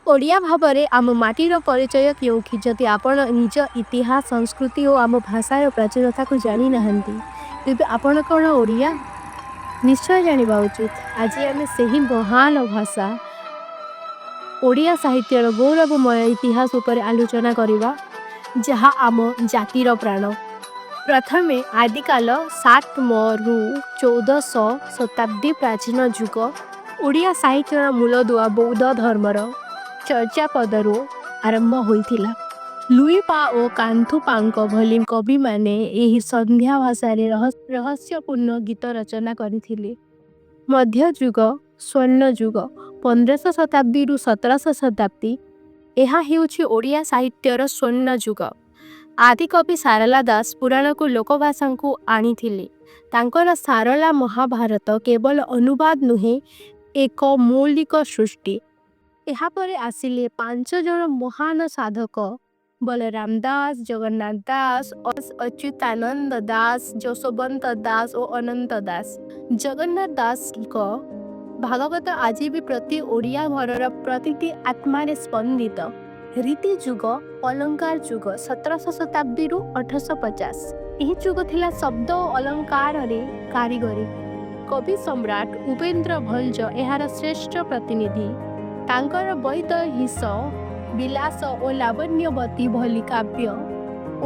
ओडिया भाବରେ आम माटीर परिचय केउखि जदि आपण निज इतिहास संस्कृति और आम भाषार प्राचीनता को जानी नहंती तेबे आपण कौन ओडिया निश्चय जानिबा उचित। आज आम से महान भाषा ओडिया साहित्यर गौरवमय इतिहास उपर आलोचना करिबा जहा आम जातिर प्राण। प्रथमे आदिकाल 7 रु 1400 शताब्दी प्राचीन युग ओडिया साहित्यर मूलदुआ बौद्ध धर्मर चर्चा पदरू आरंभ होइथिला। लुई पा ओ कांथु पांक भली कवि माने एही संध्या भाषा रहस्यपूर्ण गीत रचना करथिले। मध्य युग स्वर्ण युग 1500 शताब्दी रु 1700 शताब्दी एहा हेउछि ओडिया साहित्यर स्वर्ण युग। आदिकवि सारला दास पुराण को लोकभाषा को आनीथिले। तांकर सारला महाभारत केवल अनुवाद नुहे एक मौलिक सृष्टि। एहा परे आसिले 5 जन महान साधक बलराम दास, जगन्नाथ दास, अच्युतानंद दास, जशोवंत दास और अनंत दास। जगन्नाथ दास को भागवत आज भी प्रति ओडिया घरर प्रतिटी आत्मारे स्पंदित। रीति युग अलंकार युग 1700 शताब्दी रु 1850 यही युग थिला शब्द और अलंकार रे कारीगरी। कवि सम्राट उपेंद्र भंज एहार श्रेष्ठ प्रतिनिधि। तांकर वैद हिस विलास और लावण्यवती भली काव्य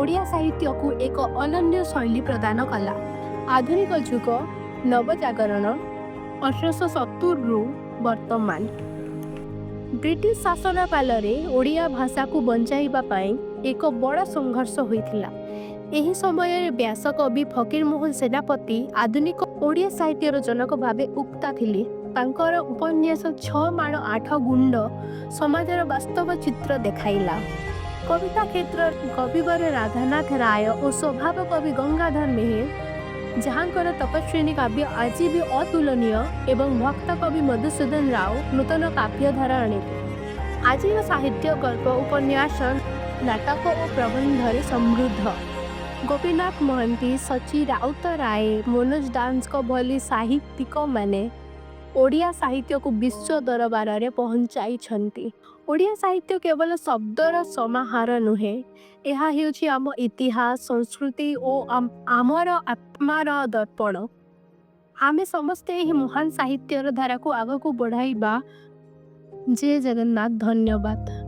ओडिया साहित्य को एक अनन्य शैली प्रदान कला। आधुनिक युग नवजागरण 1870 रु वर्तमान ब्रिटिश शासन काल ओडिया भाषा को बंचाइबा पाई एक बड़ संघर्ष होइथिला। एही समय व्यासकवि फकीरमोहन सेनापति आधुनिक ओडिया साहित्यर जनक भावे उक्ता थिले। तांकर उपन्यास 6 माण 8 गुंड समाजर वास्तव चित्र देखाइला। कविता क्षेत्र कविवर राधानाथ राय और स्वभाव कवि गंगाधर मेहर जहाँकर तपस्विनी काव्य आज भी अतुलनीय एवं भक्त कवि मधुसूदन राव नूतन काव्यधारा आनिले। आज साहित्य गल्प उपन्यास नाटक और प्रबंधरे समृद्ध। गोपीनाथ महंती सची राउत राय मनोज दास को भली साहित्यिक माने ओडिया साहित्य को विश्व दरबार रे पहुंचाई छंती। ओडिया साहित्य केवल शब्दर समाहार नुहे, यह हेउछि आम इतिहास संस्कृति और आमर आत्मार दर्पण। आमे समस्ते एही महान साहित्यर धारा को आग को बढ़ाइबा। जय जगन्नाथ। धन्यवाद।